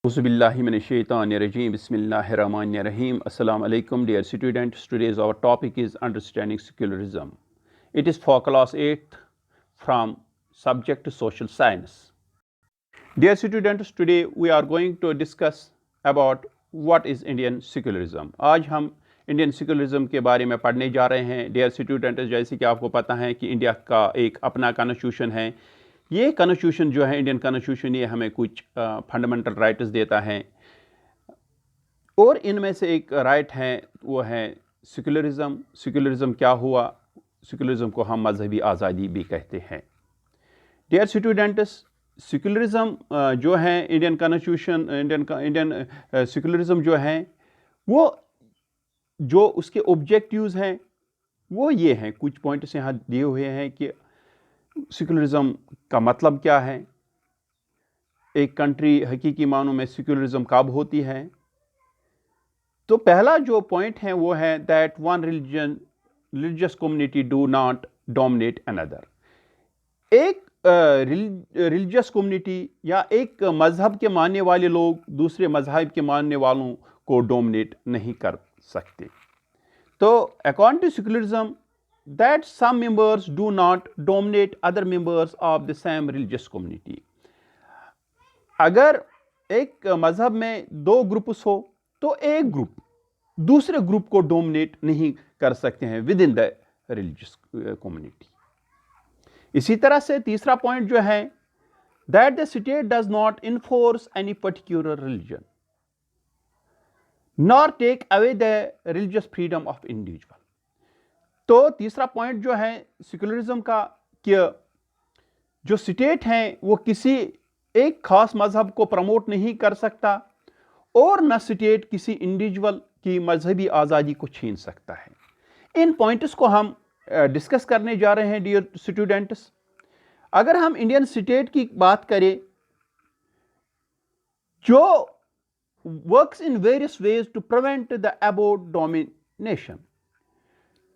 Auzubillahiminash-shaytanir-rajim. Bismillahir-rahmanir-rahim. Assalamu alaikum, dear students. Today's our topic is understanding secularism. It is for class 8th from subject social science. Dear students, today we are going to discuss about what is Indian secularism. आज हम Indian secularism के बारे में पढ़ने जा रहे हैं. Dear student, जैसे कि आपको पता है कि इंडिया का एक अपना कॉन्स्टिट्यूशन है. ये कॉन्स्टिट्यूशन जो है, इंडियन कॉन्स्टिट्यूशन, ये हमें कुछ फंडामेंटल राइट्स देता है और इनमें से एक राइट है वो है सेक्युलरिज्म. सेक्युलरिज्म क्या हुआ? सेक्युलरिज्म को हम मजहबी आज़ादी भी कहते हैं. डियर स्टूडेंट्स, सेक्युलरिज्म जो है इंडियन कॉन्स्टिट्यूशन, इंडियन सेक्युलरिज्म जो है वो जो उसके ऑब्जेक्टिव्स हैं वो ये हैं. कुछ पॉइंट्स यहाँ दिए हुए हैं कि सेक्युलरिज्म का मतलब क्या है, एक कंट्री हकीकी मानों में सेक्युलरिज्म कब होती है. तो पहला जो पॉइंट है वो है that one religious community do not dominate another. एक रिलीजियस कम्युनिटी या एक मज़हब के मानने वाले लोग दूसरे मज़हब के मानने वालों को डोमिनेट नहीं कर सकते. तो according to secularism that some members do not dominate other members of the same religious community. अगर एक मज़हब में दो ग्रुप्स हो तो एक ग्रुप दूसरे ग्रुप को डोमिनेट नहीं कर सकते हैं within the religious community. इसी तरह से तीसरा पॉइंट जो है that the state does not enforce any particular religion nor take away the religious freedom of individual. तो तीसरा पॉइंट जो है सेक्युलरिज्म का कि जो स्टेट है वो किसी एक खास मज़हब को प्रमोट नहीं कर सकता और न स्टेट किसी इंडिविजुअल की मजहबी आज़ादी को छीन सकता है. इन पॉइंट्स को हम डिस्कस करने जा रहे हैं. डियर स्टूडेंट्स, अगर हम इंडियन स्टेट की बात करें जो works in various ways to prevent the above domination,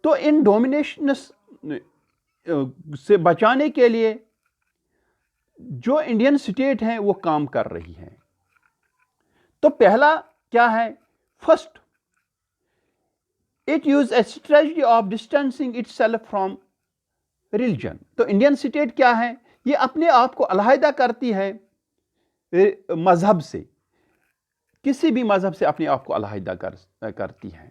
तो इन डोमिनेशन से बचाने के लिए जो इंडियन स्टेट है वो काम कर रही है. तो पहला क्या है? First, it use A strategy of distancing itself from religion. तो इंडियन स्टेट क्या है? ये अपने आप को अलहदा करती है मजहब से, किसी भी मजहब से अपने आप को अलहदा करती है.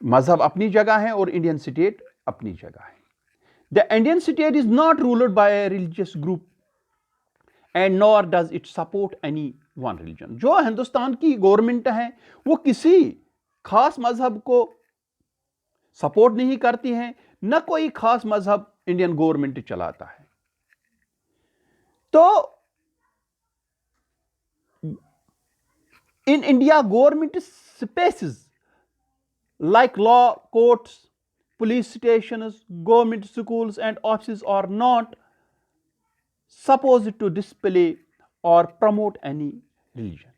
मजहब अपनी जगह है और इंडियन स्टेट अपनी जगह है. The Indian state is not ruled by a religious group and nor does it support any one religion. जो हिंदुस्तान की गवर्नमेंट है वो किसी खास मजहब को सपोर्ट नहीं करती है, न कोई खास मजहब इंडियन गवर्नमेंट चलाता है. तो in India government spaces like law courts, police stations, government schools and offices are not supposed to display or promote any religion.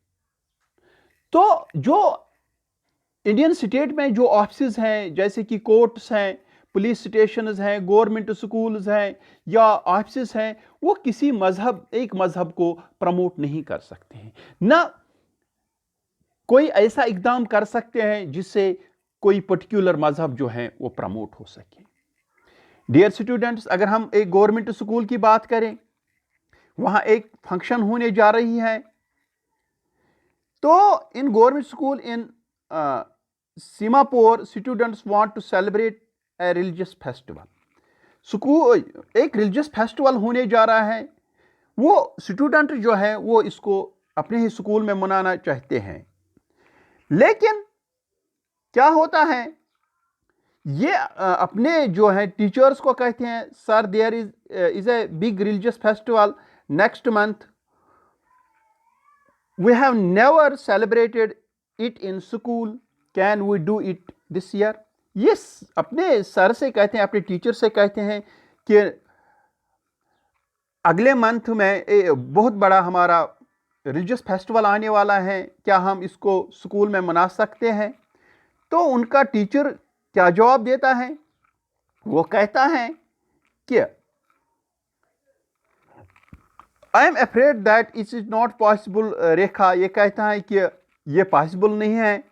तो जो इंडियन स्टेट में जो ऑफिस हैं जैसे कि कोर्ट्स हैं, पुलिस स्टेशंस हैं, गवर्नमेंट स्कूल्स हैं या ऑफिस हैं, वो किसी मजहब एक मजहब को प्रमोट नहीं कर सकते हैं, ना कोई ऐसा इकदाम कर सकते हैं जिससे कोई पर्टिकुलर मजहब जो है वो प्रमोट हो सके. डियर स्टूडेंट्स, अगर हम एक गवर्नमेंट स्कूल की बात करें, वहाँ एक फंक्शन होने जा रही है, तो in government school in Seemapur students want to celebrate a religious festival. School एक रिलीजियस फेस्टिवल होने जा रहा है, वो स्टूडेंट जो है वो इसको अपने ही स्कूल में मनाना चाहते हैं. लेकिन क्या होता है, ये अपने जो है टीचर्स को कहते हैं sir there is a big religious festival next month, we have never celebrated it in school, can we do it this year. ये अपने सर से कहते हैं, अपने टीचर से कहते हैं कि अगले मंथ में बहुत बड़ा हमारा रिलीजियस फेस्टिवल आने वाला है, क्या हम इसको स्कूल में मना सकते हैं. तो उनका टीचर क्या जवाब देता है? वो कहता है कि I am afraid that it is not possible. Rekha ये कहता है कि ये पॉसिबल नहीं है।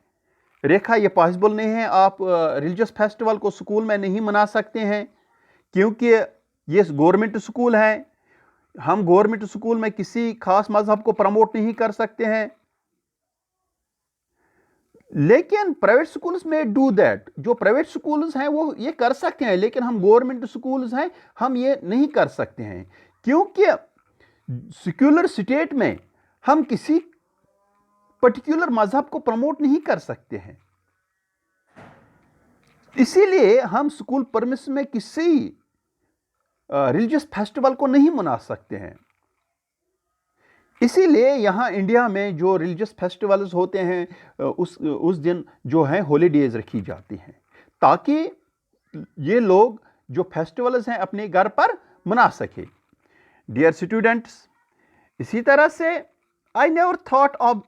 रेखा ये पॉसिबल नहीं है, आप रिलीजियस फेस्टिवल को स्कूल में नहीं मना सकते हैं क्योंकि ये गवर्नमेंट स्कूल है। हम गवर्नमेंट स्कूल में किसी खास मजहब को प्रमोट नहीं कर सकते हैं, लेकिन प्राइवेट स्कूल्स में डू दैट। जो प्राइवेट स्कूल्स हैं वो ये कर सकते हैं, लेकिन हम गवर्नमेंट स्कूल्स हैं हम ये नहीं कर सकते हैं क्योंकि सेक्युलर स्टेट में हम किसी पर्टिकुलर मजहब को प्रमोट नहीं कर सकते हैं। इसीलिए हम स्कूल परमिस में किसी रिलीजियस फेस्टिवल को नहीं मना सकते हैं। इसीलिए यहाँ इंडिया में जो रिलीजियस फेस्टिवल्स होते हैं उस दिन जो है हॉलीडेज रखी जाती हैं ताकि ये लोग जो फेस्टिवल्स हैं अपने घर पर मना सके। डियर स्टूडेंट्स, इसी तरह से I never thought of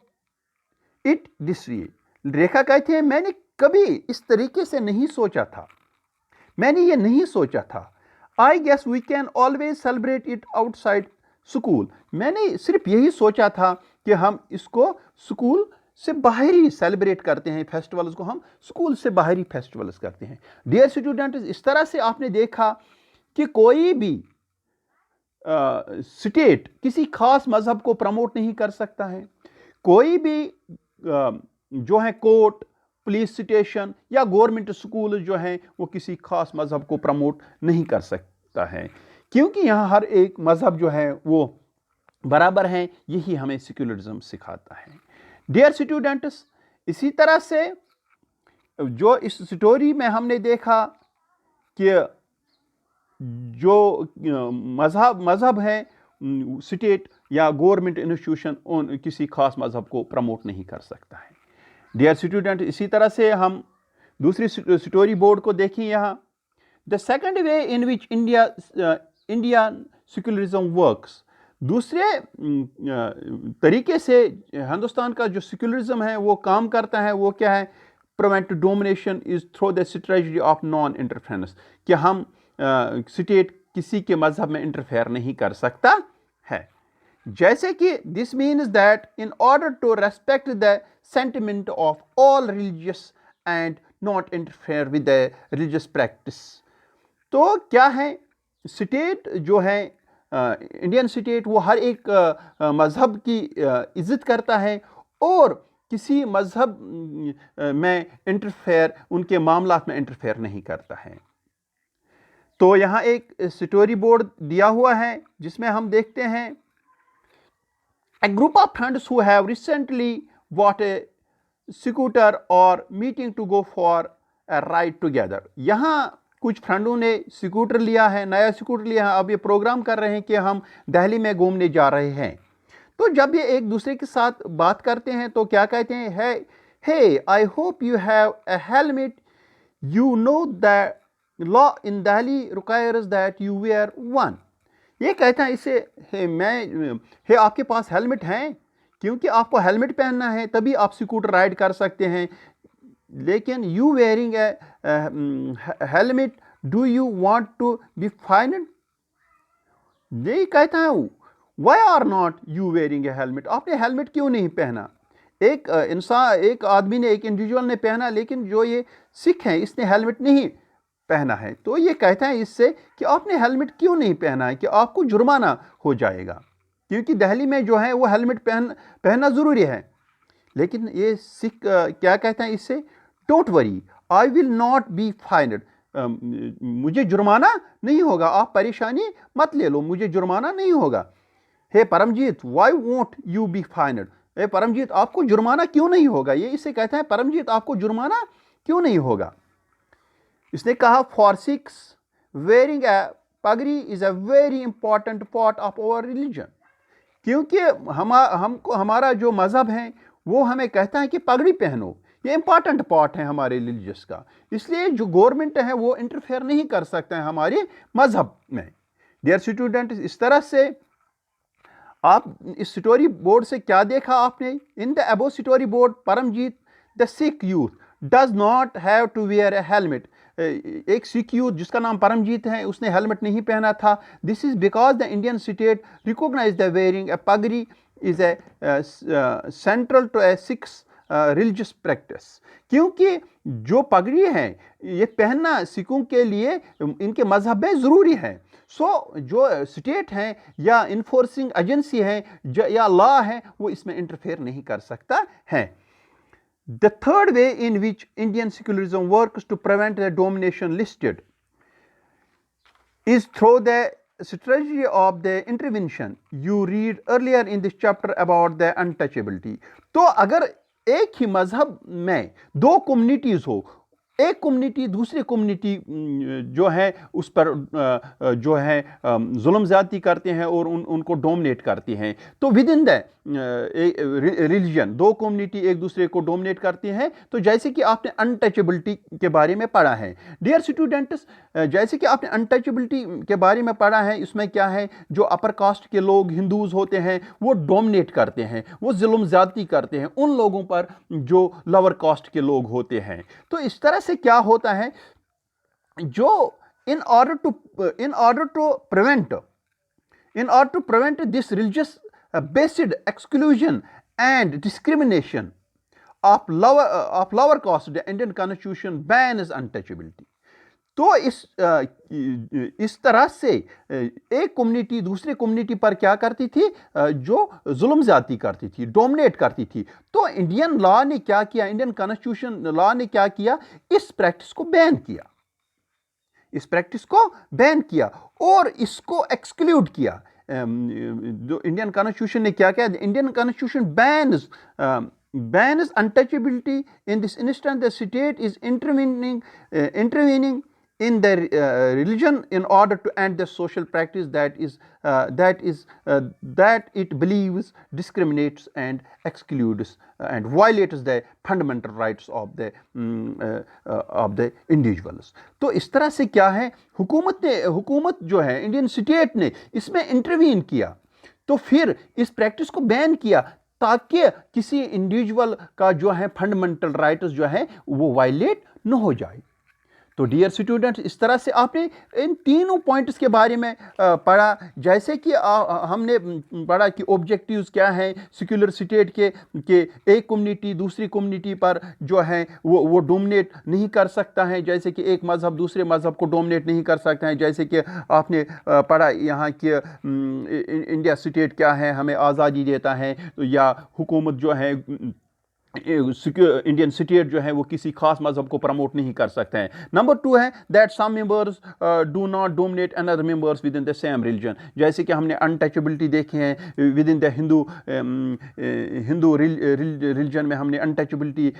it this way. Rekha कहते हैं मैंने कभी इस तरीके से नहीं सोचा था, मैंने ये नहीं सोचा था। I guess we can always celebrate it outside school. मैंने सिर्फ यही सोचा था कि हम इसको स्कूल से बाहर ही सेलिब्रेट करते हैं, फेस्टिवल्स को हम स्कूल से बाहर ही फेस्टिवल्स करते हैं। डियर स्टूडेंट्स, इस तरह से आपने देखा कि कोई भी स्टेट किसी खास मजहब को प्रमोट नहीं कर सकता है। कोई भी जो है कोर्ट, पुलिस स्टेशन या गवर्नमेंट स्कूल जो हैं वो किसी खास मजहब को प्रमोट नहीं कर सकता है क्योंकि यहाँ हर एक मजहब जो है वो बराबर हैं। यही हमें सेक्युलरिज्म सिखाता है। डियर स्टूडेंट्स, इसी तरह से जो इस स्टोरी में हमने देखा कि जो मजहब है स्टेट या गवर्नमेंट इंस्टीट्यूशन किसी खास मजहब को प्रमोट नहीं कर सकता है। डियर स्टूडेंट, इसी तरह से हम दूसरी स्टोरी बोर्ड को देखें। यहाँ the second way in which Indian secularism works. दूसरे तरीके से हिंदुस्तान का जो सेक्युलरिज्म है वो काम करता है, वो क्या है? Prevent domination is through the strategy of non interference, कि हम स्टेट किसी के मजहब में इंटरफेयर नहीं कर सकता है। जैसे कि this means that in order to respect the sentiment of all religious and not interfere with the religious practice. तो क्या है, स्टेट जो है इंडियन स्टेट वो हर एक मज़हब की इज़्ज़त करता है और किसी मज़हब में इंटरफेयर, उनके मामलात में इंटरफेयर नहीं करता है। तो यहाँ एक स्टोरी बोर्ड दिया हुआ है जिसमें हम देखते हैं A group of friends who have recently bought a scooter or meeting to go for a ride together. यहाँ कुछ फ्रेंडों ने स्कूटर लिया है, नया स्कूटर लिया है, अब ये प्रोग्राम कर रहे हैं कि हम दिल्ली में घूमने जा रहे हैं। तो जब ये एक दूसरे के साथ बात करते हैं तो क्या कहते हैं? Hey, I hope you have a helmet. You know that law in Delhi requires that you wear one. ये कहता है इसे, आपके पास हेलमेट हैं, क्योंकि आपको हेलमेट पहनना है तभी आप स्कूटर राइड कर सकते हैं। लेकिन you wearing a helmet, do you want to be fined? ये कहता है why are not you wearing a helmet, आपने हेलमेट क्यों नहीं पहना? एक इंसान, एक आदमी ने, एक इंडिविजुअल ने पहना, लेकिन जो ये सिख है इसने हेलमेट नहीं पहना है। तो ये कहता है इससे कि आपने हेलमेट क्यों नहीं पहना है, कि आपको जुर्माना हो जाएगा, क्योंकि दिल्ली में जो है वो हेलमेट पहनना ज़रूरी है। लेकिन ये सिख क्या कहता है इससे? Don't worry, I will not be find, मुझे जुर्माना नहीं होगा, आप परेशानी मत ले लो, मुझे जुर्माना नहीं होगा। Hey Paramjit, why won't you be fined, hey Paramjit आपको जुर्माना क्यों नहीं होगा? ये इससे कहता है परमजीत आपको जुर्माना क्यों नहीं होगा? इसने कहा for six wearing a pagdi is a very important part of our religion, क्योंकि हमको हमारा जो मज़हब है वो हमें कहता है कि पगड़ी पहनो, ये इंपॉर्टेंट पार्ट है हमारे रिलीजियस का। इसलिए जो गवर्नमेंट है वो इंटरफेयर नहीं कर सकते हैं हमारे मज़हब में। डियर स्टूडेंट, इस तरह से आप इस स्टोरी बोर्ड से क्या देखा आपने? In the above story board, Paramjit the Sikh youth does not have to wear a helmet. ایک سکھ یوتھ جس کا نام پرمجیت ہے اس نے ہیلمٹ نہیں پہنا تھا. This is because the Indian state recognize the wearing a pagri is a central to a Sikh religious practice. کیونکہ جو پگڑی ہے یہ پہننا سکھوں کے لیے ان کے مذہب میں ضروری ہے. سو جو اسٹیٹ ہیں یا انفورسنگ ایجنسی ہے یا لا ہے وہ اس میں انٹرفیئر نہیں کر سکتا ہے. The third way in which Indian secularism works to prevent the domination listed is through the strategy of the intervention. You read earlier in this chapter about the untouchability. تو اگر ایک ہی مذہب میں دو کمیونٹیز ہو, ایک community دوسری community جو ہے اس پر جو ہے ظلم زیادتی کرتے ہیں اور ان کو ڈومنیٹ کرتی ہیں, تو ود ان دا ریلیجن دو کمیونٹی ایک دوسرے کو ڈومنیٹ کرتی ہیں. تو جیسے کہ آپ نے انٹچبلٹی کے بارے میں پڑھا ہے ڈیئر اسٹوڈنٹس, جیسے کہ آپ نے انٹچبلٹی کے بارے میں پڑھا ہے, اس میں کیا ہے جو اپر کاسٹ کے لوگ ہندوز ہوتے ہیں وہ ڈومنیٹ کرتے ہیں, وہ ظلم زیادتی کرتے ہیں ان لوگوں پر جو لور کاسٹ کے لوگ ہوتے ہیں. تو اس طرح سے کیا ہوتا ہے جو in order to prevent this religious based exclusion and discrimination of lower caste, the Indian constitution bans untouchability. تو اس طرح سے ایک کمیونٹی دوسری کمیونٹی پر کیا کرتی تھی, جو ظلم زیادتی کرتی تھی, ڈومنیٹ کرتی تھی. تو انڈین لا نے کیا کیا, انڈین کانسٹیٹیوشن لا نے کیا کیا, اس پریکٹس کو بین کیا, اس پریکٹس کو بین کیا اور اس کو ایکسکلیوڈ کیا. جو انڈین کانسٹیٹیوشن نے کیا کیا, Indian constitution bans untouchability. In this instance the state is intervening in the religion in order to end the social practice that it believes discriminates and excludes and violates the fundamental rights of the individuals. تو اس طرح سے کیا ہے, حکومت جو ہے Indian state نے اس میں انٹروین کیا, تو پھر اس پریکٹس کو بین کیا تاکہ کسی انڈیویجول کا جو ہے فنڈامنٹل رائٹس جو ہے وہ وائلیٹ نہ ہو جائے. تو ڈیئر اسٹوڈنٹس اس طرح سے آپ نے ان تینوں پوائنٹس کے بارے میں پڑھا, جیسے کہ ہم نے پڑھا کہ آبجیکٹیوز کیا ہیں سیکولر اسٹیٹ کے, کہ ایک کمیونٹی دوسری کمیونٹی پر جو ہے وہ ڈومنیٹ نہیں کر سکتا ہے, جیسے کہ ایک مذہب دوسرے مذہب کو ڈومنیٹ نہیں کر سکتا ہے. جیسے کہ آپ نے پڑھا یہاں کہ انڈیا اسٹیٹ کیا ہے, ہمیں آزادی دیتا ہے, یا حکومت جو ہے انڈین اسٹیٹ جو ہے وہ کسی خاص مذہب کو پروموٹ نہیں کر سکتے ہیں. نمبر 2 ہے that some members do not dominate another members with in the same religion. جیسے کہ ہم نے انٹچبلٹی دیکھی ہیں with in the Hindu religion میں ہم نے انٹچبلٹی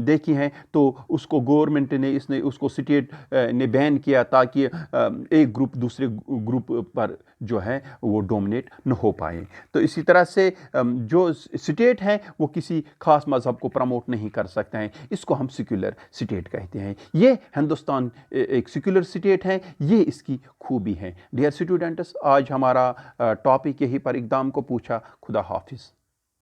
دیکھی ہیں, تو اس کو گورنمنٹ نے اس کو اسٹیٹ نے بین کیا تاکہ ایک گروپ دوسرے گروپ پر جو ہے وہ ڈومنیٹ نہ ہو پائے. تو اسی طرح سے جو اسٹیٹ ہے وہ کسی خاص مذہب کو پروموٹ نہیں کر سکتے ہیں, اس کو ہم سیکولر اسٹیٹ کہتے ہیں. یہ ہندوستان ایک سیکولر اسٹیٹ ہے, یہ اس کی خوبی ہے. ڈیئر اسٹوڈنٹس آج ہمارا ٹاپک یہی پر اقدام کو پوچھا. خدا حافظ.